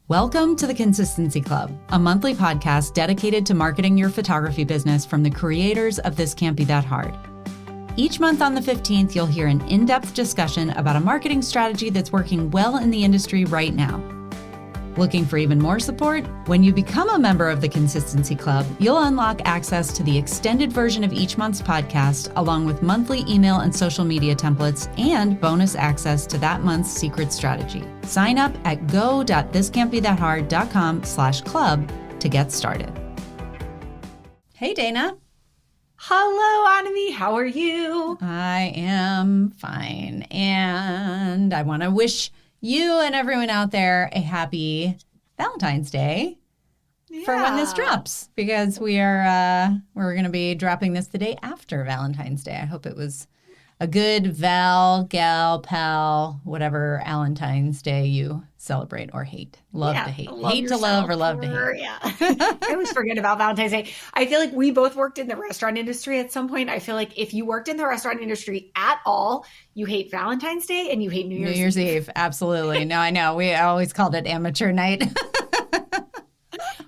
Welcome to the Consistency Club, a monthly podcast dedicated to marketing your photography business from the creators of This Can't Be That Hard. Each month on the 15th, you'll hear an in-depth discussion about a marketing strategy that's working well in the industry right now. Looking for even more support? When you become a member of the Consistency Club, you'll unlock access to the extended version of each month's podcast, along with monthly email and social media templates and bonus access to that month's secret strategy. Sign up at go.thiscan'tbethathard.com/club to get started. Hey, Dana. Hello, Anami. How are you? I am fine. And I want to wish you and everyone out there a happy Valentine's Day for when this drops, because we're going to be dropping this the day after Valentine's Day. I hope it was a good Val, gal, pal, whatever Valentine's Day you celebrate or hate. Love to hate. Hate to love or love to hate. Yeah. I always forget about Valentine's Day. I feel like we both worked in the restaurant industry at some point. I feel like if you worked in the restaurant industry at all, you hate Valentine's Day and you hate New Year's Eve. Absolutely. No, I know. We always called it amateur night.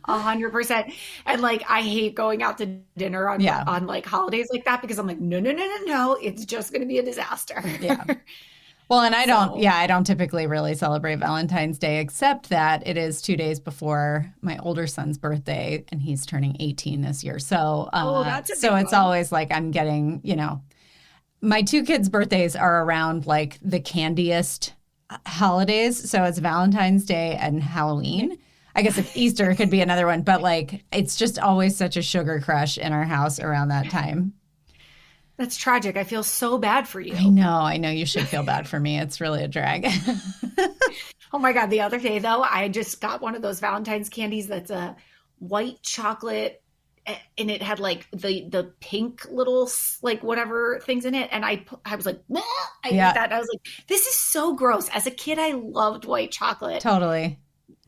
100%. And like, I hate going out to dinner on like holidays like that, because I'm like, no. It's just going to be a disaster. Yeah. Well, and I don't typically really celebrate Valentine's Day, except that it is 2 days before my older son's birthday, and he's turning 18 this year. So, it's always like I'm getting, my two kids' birthdays are around like the candiest holidays. So it's Valentine's Day and Halloween. I guess if Easter could be another one, but like it's just always such a sugar crush in our house around that time. That's tragic. I feel so bad for you. I know. You should feel bad for me. It's really a drag. Oh my God. The other day though, I just got one of those Valentine's candies that's a white chocolate, and it had like the pink little like whatever things in it. And I was like, I ate that. I was like, this is so gross. As a kid, I loved white chocolate. Totally.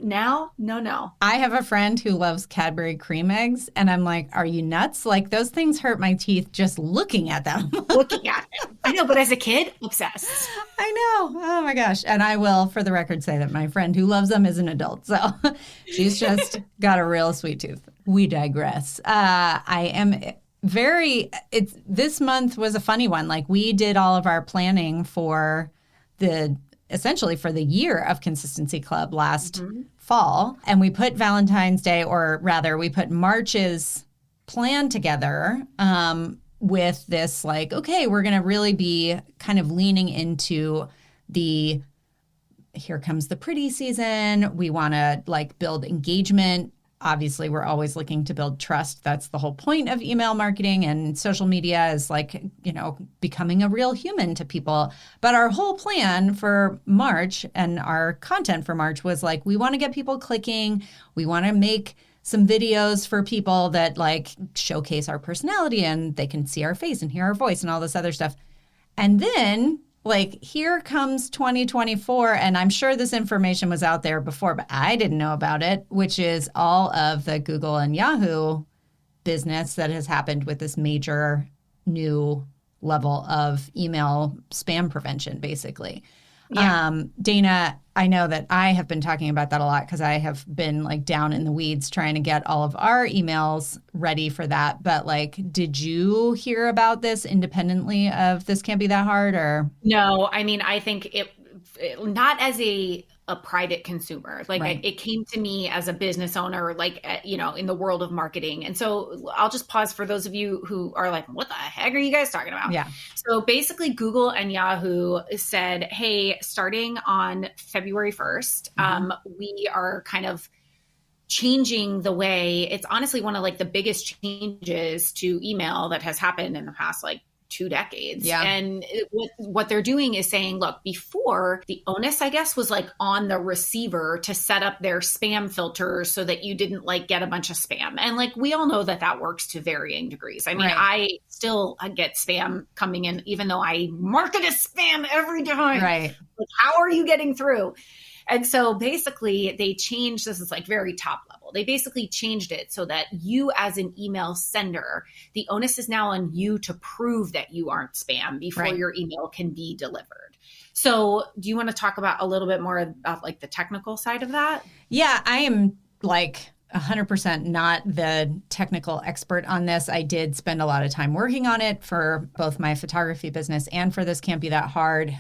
Now, no. I have a friend who loves Cadbury cream eggs, and I'm like, are you nuts? Like, those things hurt my teeth just looking at them. I know, but as a kid, obsessed. I know. Oh my gosh. And I will, for the record, say that my friend who loves them is an adult. So she's just got a real sweet tooth. We digress. This month was a funny one. Like, we did all of our planning essentially for the year of Consistency Club last fall. And we put Valentine's Day, or rather we put March's plan together with this like, okay, we're going to really be kind of leaning into here comes the pretty season. We want to like build engagement. Obviously, we're always looking to build trust. That's the whole point of email marketing, and social media is like, becoming a real human to people. But our whole plan for March and our content for March was like, we want to get people clicking. We want to make some videos for people that like showcase our personality and they can see our face and hear our voice and all this other stuff. And then like, here comes 2024, and I'm sure this information was out there before, but I didn't know about it, which is all of the Google and Yahoo business that has happened with this major new level of email spam prevention, basically. Yeah. Dana, I know that I have been talking about that a lot because I have been like down in the weeds trying to get all of our emails ready for that. But like, did you hear about this independently of This Can't Be That Hard, or? No, I mean, I think it not as a private consumer. Like right. it came to me as a business owner, like, in the world of marketing. And so I'll just pause for those of you who are like, what the heck are you guys talking about? Yeah. So basically Google and Yahoo said, hey, starting on February 1st, we are kind of changing the way. It's honestly one of like the biggest changes to email that has happened in the past, like 2 decades. Yeah. And what they're doing is saying, look, before the onus, I guess, was like on the receiver to set up their spam filters so that you didn't like get a bunch of spam. And like, we all know that works to varying degrees. I mean, right. I still get spam coming in, even though I mark it as spam every time. Right. Like, how are you getting through? And so basically they changed, this is like very top level. They basically changed it so that you as an email sender, the onus is now on you to prove that you aren't spam before Right. your email can be delivered. So do you want to talk about a little bit more about like the technical side of that? Yeah, I am like 100% not the technical expert on this. I did spend a lot of time working on it for both my photography business and for This Can't Be That Hard.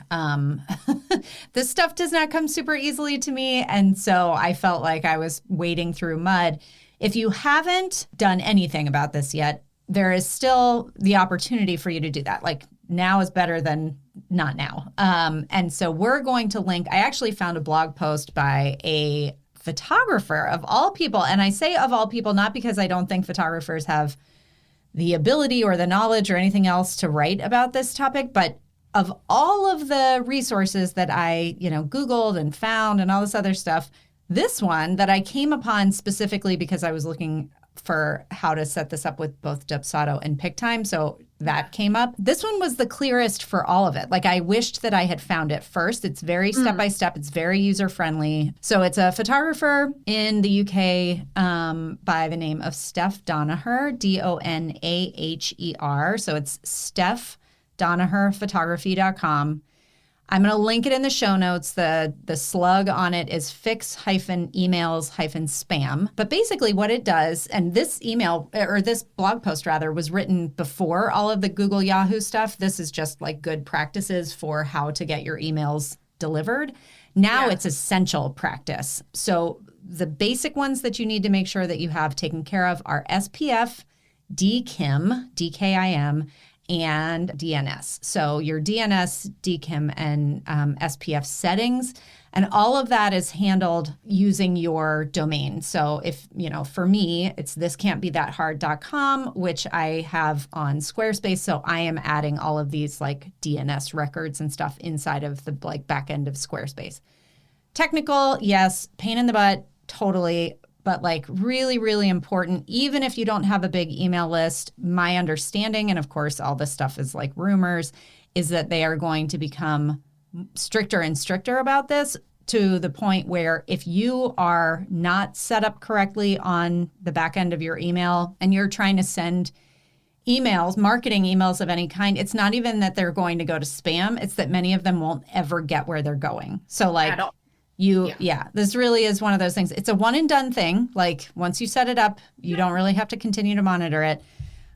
This stuff does not come super easily to me. And so I felt like I was wading through mud. If you haven't done anything about this yet, there is still the opportunity for you to do that. Like now is better than not now. And so we're going to link, I actually found a blog post by a photographer of all people. And I say of all people, not because I don't think photographers have the ability or the knowledge or anything else to write about this topic, but of all of the resources that I, Googled and found and all this other stuff, this one that I came upon specifically because I was looking for how to set this up with both Dubsado and PicTime. So that came up. This one was the clearest for all of it. Like I wished that I had found it first. It's very step by step. It's very user friendly. So it's a photographer in the UK by the name of Steph Donaher, Donaher. So it's StephDonaherphotography.com. I'm going to link it in the show notes. The slug on it is fix-emails-spam. But basically what it does, and this email, or this blog post rather, was written before all of the Google Yahoo stuff. This is just like good practices for how to get your emails delivered. Now it's essential practice. So the basic ones that you need to make sure that you have taken care of are SPF, DKIM, DKIM, and DNS. So your DNS, DKIM, and SPF settings, and all of that is handled using your domain. So if, for me, it's thiscan'tbethathard.com, which I have on Squarespace. So I am adding all of these like DNS records and stuff inside of the like back end of Squarespace. Technical, yes. Pain in the butt, totally. But like really, really important, even if you don't have a big email list, my understanding, and of course, all this stuff is like rumors, is that they are going to become stricter and stricter about this to the point where if you are not set up correctly on the back end of your email and you're trying to send emails, marketing emails of any kind, it's not even that they're going to go to spam. It's that many of them won't ever get where they're going. So like this really is one of those things. It's a one and done thing. Like once you set it up, you don't really have to continue to monitor it.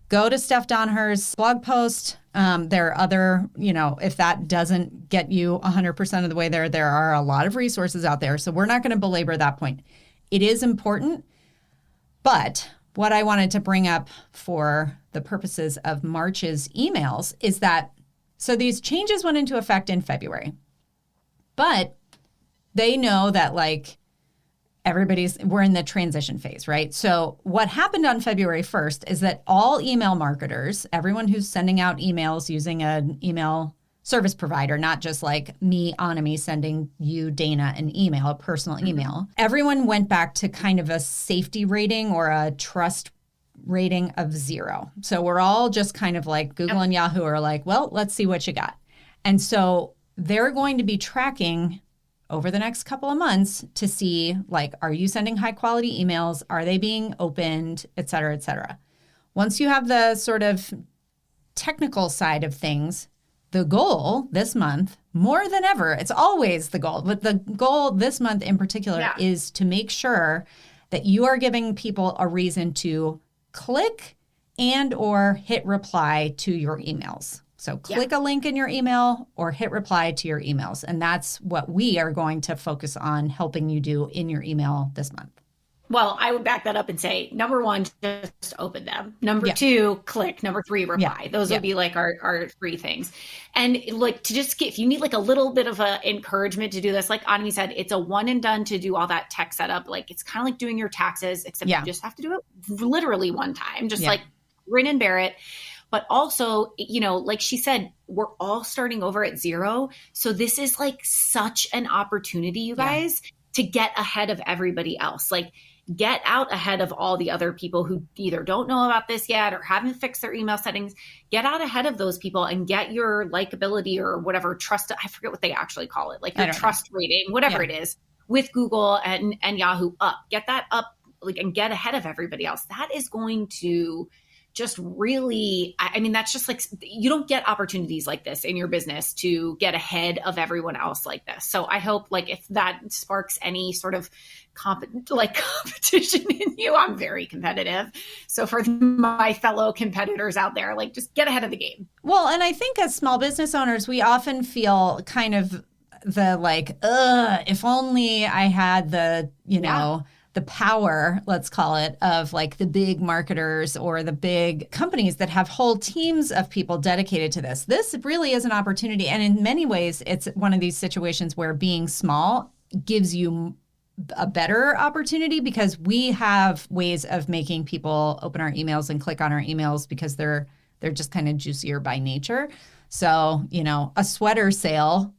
Go to Steph Donaher's blog post. There are other, if that doesn't get you 100% of the way there are a lot of resources out there. So we're not going to belabor that point. It is important. But what I wanted to bring up for the purposes of March's emails is that, so these changes went into effect in February, but they know that like we're in the transition phase, right? So what happened on February 1st is that all email marketers, everyone who's sending out emails using an email service provider, not just like me, Anami, sending you, Dana, an email, a personal email, everyone went back to kind of a safety rating or a trust rating of 0. So we're all just kind of like Google and Yahoo are like, well, let's see what you got. And so they're going to be tracking over the next couple of months to see, like, are you sending high quality emails? Are they being opened, et cetera, et cetera. Once you have the sort of technical side of things, the goal this month, more than ever, it's always the goal, but the goal this month in particular is to make sure that you are giving people a reason to click and or hit reply to your emails. So click a link in your email or hit reply to your emails. And that's what we are going to focus on helping you do in your email this month. Well, I would back that up and say, number 1, just open them. Number 2, click. Number 3, reply. Those would be like our 3 things. And like to just get, if you need like a little bit of a encouragement to do this, like Anami said, it's a one and done to do all that tech setup. Like it's kind of like doing your taxes, except you just have to do it literally one time, just like grin and bear it. But also, like she said, we're all starting over at 0. So this is like such an opportunity, you guys, to get ahead of everybody else. Like get out ahead of all the other people who either don't know about this yet or haven't fixed their email settings. Get out ahead of those people and get your likability or whatever trust. I forget what they actually call it. Like your trust rating, whatever it is, with Google and Yahoo up. Get that up, like, and get ahead of everybody else. That is going to just really, I mean, that's just like, you don't get opportunities like this in your business to get ahead of everyone else like this. So I hope, like, if that sparks any sort of competition in you, I'm very competitive. So for my fellow competitors out there, like, just get ahead of the game. Well, and I think as small business owners, we often feel kind of the like, if only I had the, you know, the power, let's call it, of like the big marketers or the big companies that have whole teams of people dedicated to this. This really is an opportunity. And in many ways, it's one of these situations where being small gives you a better opportunity because we have ways of making people open our emails and click on our emails because they're just kind of juicier by nature. So, you know, a sweater sale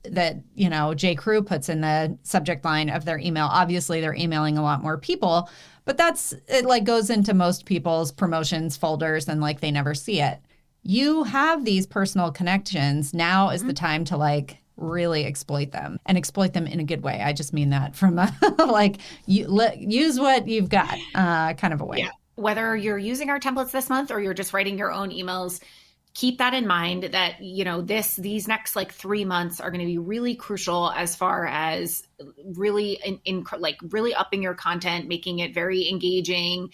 that, you know, J. Crew puts in the subject line of their email. Obviously, they're emailing a lot more people, but it like goes into most people's promotions folders and like they never see it. You have these personal connections. Now is the time to like really exploit them and exploit them in a good way. I just mean that from a like use what you've got kind of a way. Yeah. Whether you're using our templates this month or you're just writing your own emails, keep that in mind that, you know, these next like 3 months are going to be really crucial as far as really like really upping your content, making it very engaging,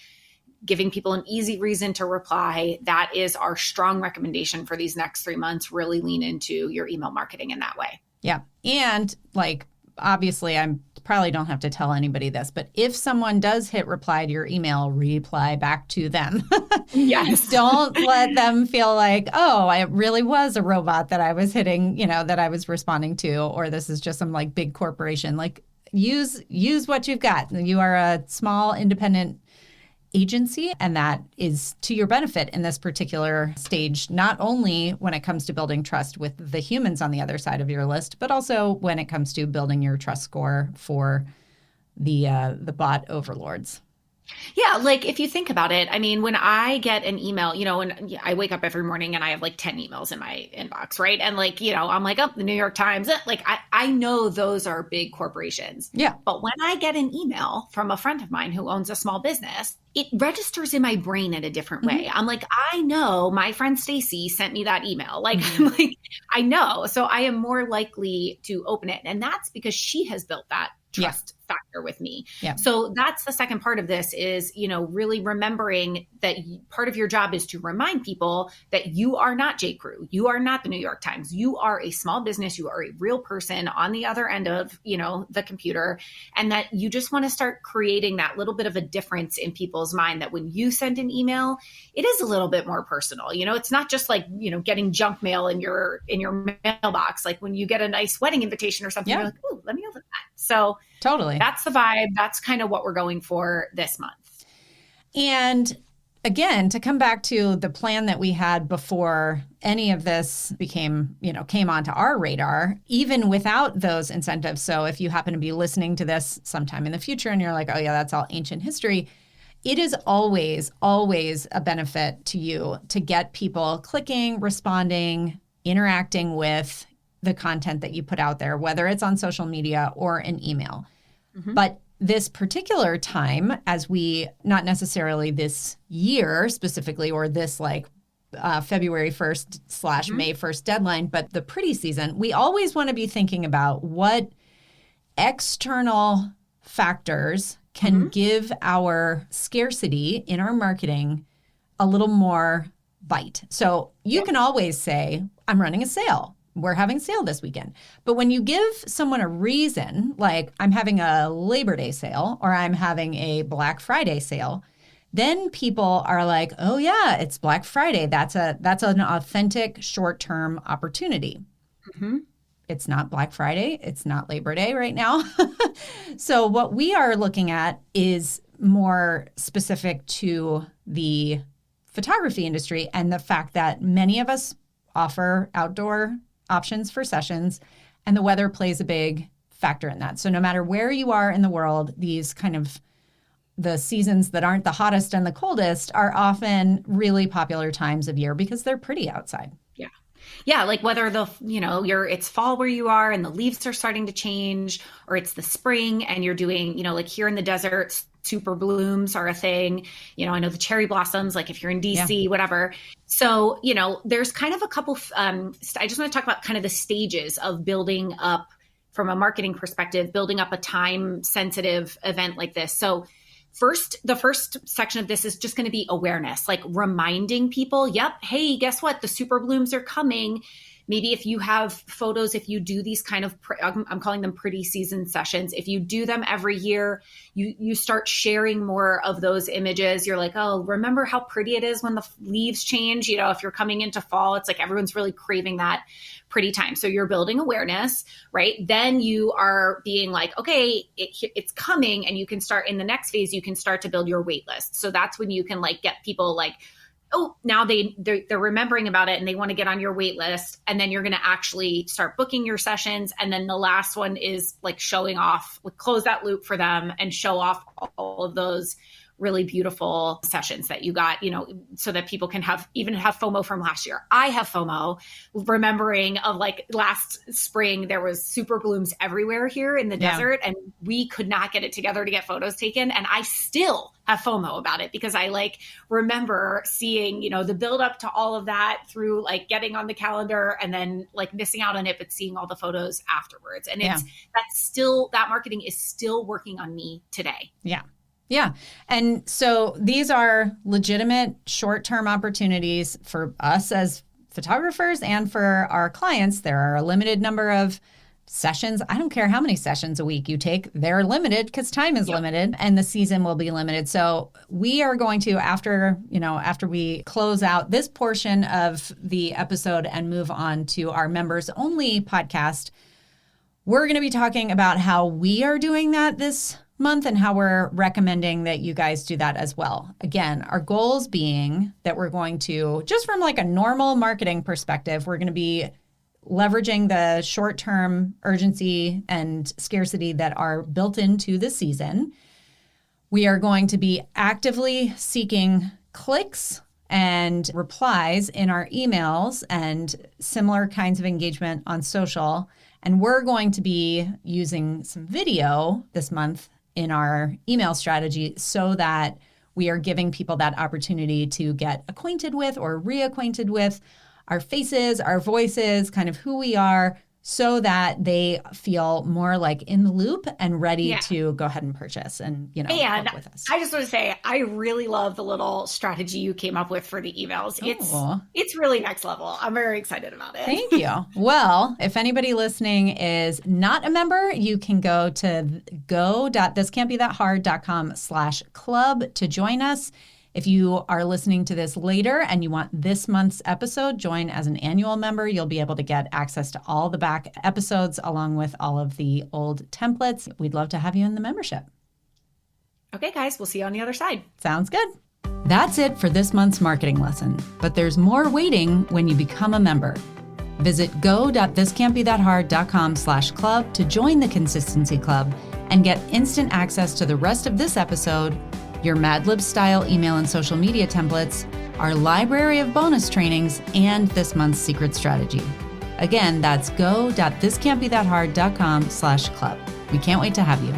giving people an easy reason to reply. That is our strong recommendation for these next 3 months. Really lean into your email marketing in that way. Yeah. And like, obviously, I probably don't have to tell anybody this, but if someone does hit reply to your email, reply back to them. Yes. Don't let them feel like, oh, it really was a robot that I was hitting, you know, that I was responding to, or this is just some like big corporation. Like use what you've got. You are a small independent agency, and that is to your benefit in this particular stage, not only when it comes to building trust with the humans on the other side of your list, but also when it comes to building your trust score for the bot overlords. Yeah, like if you think about it, I mean, when I get an email, you know, when I wake up every morning and I have like 10 emails in my inbox, right? And like, you know, I'm like, oh, the New York Times, like I know those are big corporations. Yeah. But when I get an email from a friend of mine who owns a small business, it registers in my brain in a different way. I'm like, I know my friend Stacy sent me that email. Like, I'm like, I know. So I am more likely to open it. And that's because she has built that trust factor with me. Yeah. So that's the second part of this is, you know, really remembering that part of your job is to remind people that you are not J. Crew. You are not the New York Times. You are a small business. You are a real person on the other end of, you know, the computer, and that you just want to start creating that little bit of a difference in people's mind that when you send an email, it is a little bit more personal. You know, it's not just like, you know, getting junk mail in your mailbox. Like when you get a nice wedding invitation or something, you're like, ooh, let me open that. So totally. That's the vibe. That's kind of what we're going for this month. And again, to come back to the plan that we had before any of this came onto our radar, even without those incentives. So if you happen to be listening to this sometime in the future and you're like, oh yeah, that's all ancient history, it is always, always a benefit to you to get people clicking, responding, interacting with the content that you put out there, whether it's on social media or an email. But this particular time, as we, not necessarily this year specifically, or this like February 1st / May 1st deadline, but the pretty season, we always want to be thinking about what external factors can give our scarcity in our marketing a little more bite. So you can always say, I'm running a sale. We're having a sale this weekend. But when you give someone a reason, like I'm having a Labor Day sale or I'm having a Black Friday sale, then people are like, oh yeah, it's Black Friday. That's an authentic short-term opportunity. It's not Black Friday. It's not Labor Day right now. So what we are looking at is more specific to the photography industry and the fact that many of us offer outdoor options for sessions, and the weather plays a big factor in that. So no matter where you are in the world, these kind of the seasons that aren't the hottest and the coldest are often really popular times of year because they're pretty outside. Yeah. Yeah, like whether it's fall where you are and the leaves are starting to change, or it's the spring and you're doing, like here in the desert, super blooms are a thing. I know the cherry blossoms, like if you're in DC, whatever. So, there's kind of a couple, I just want to talk about kind of the stages of building up from a marketing perspective, building up a time sensitive event like this. So the first section of this is just going to be awareness, like reminding people, yep, hey, guess what? The super blooms are coming. Maybe if you have photos, if you do these kind of, I'm calling them pretty season sessions, if you do them every year, you start sharing more of those images. You're like, oh, remember how pretty it is when the leaves change? If you're coming into fall, it's like everyone's really craving that pretty time. So you're building awareness, right? Then you are being like, okay, it's coming, and you can start in the next phase, you can start to build your wait list. So that's when you can like get people like, oh, now they're remembering about it and they want to get on your wait list. And then you're going to actually start booking your sessions. And then the last one is like showing off, like close that loop for them and show off all of those really beautiful sessions that you got, so that people can even have FOMO from last year. I have FOMO remembering of like last spring, there was super blooms everywhere here in the desert, and we could not get it together to get photos taken. And I still have FOMO about it because I like remember seeing, the build up to all of that through like getting on the calendar and then like missing out on it, but seeing all the photos afterwards. And that marketing is still working on me today. Yeah. Yeah. And so these are legitimate short-term opportunities for us as photographers and for our clients. There are a limited number of sessions. I don't care how many sessions a week you take. They're limited because time is limited and the season will be limited. So we are going to, after we close out this portion of the episode and move on to our members only podcast, we're going to be talking about how we are doing that this month and how we're recommending that you guys do that as well. Again, our goals being that we're going to, just from like a normal marketing perspective, we're going to be leveraging the short-term urgency and scarcity that are built into the season. We are going to be actively seeking clicks and replies in our emails and similar kinds of engagement on social. And we're going to be using some video this month in our email strategy so that we are giving people that opportunity to get acquainted with or reacquainted with our faces, our voices, kind of who we are, so that they feel more like in the loop and ready to go ahead and purchase and, work with us. I just want to say, I really love the little strategy you came up with for the emails. It's really next level. I'm very excited about it. Thank you. Well, if anybody listening is not a member, you can go to go.thiscan'tbethathard.com/club to join us. If you are listening to this later and you want this month's episode, join as an annual member. You'll be able to get access to all the back episodes along with all of the old templates. We'd love to have you in the membership. Okay, guys, we'll see you on the other side. Sounds good. That's it for this month's marketing lesson, but there's more waiting when you become a member. Visit go.thiscan'tbethathard.com/club to join the Consistency Club and get instant access to the rest of this episode, your Mad Lib style email and social media templates, our library of bonus trainings, and this month's secret strategy. Again, that's go.thiscan'tbethathard.com/club. We can't wait to have you.